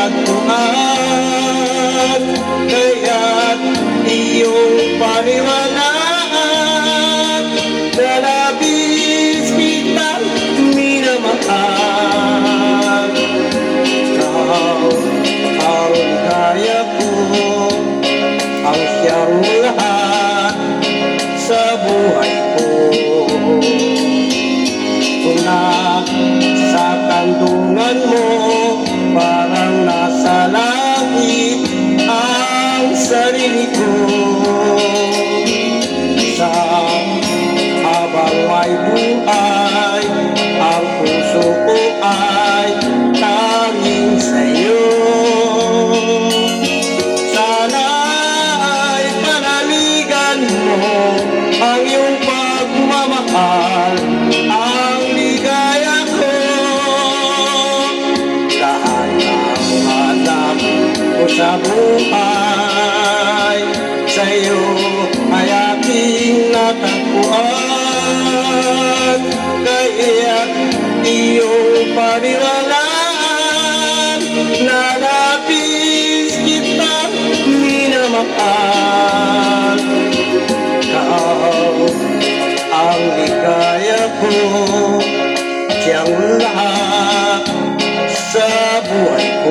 natagpuan, kaya't iyong paniwalaan na labis kitang minamahal. Ikaw ang kaya ko, ang siyang lahat sa buhay ko. Tuna sa kandungan mo, parang nasa langit ang sarili ko. Sa habang may buhay, ang puso ko ay tanging sa'yo. Sana ay panaligan mo ang iyong pagmamahal, ang ligaya ko. Lahat ng hanap ko sa buhay, sa'yo ay aking natagpuan, kaya't iyong paniwalaan na labis kitang minamahal. Ikaw ang ligaya ko, siyang lahat sa buhay ko.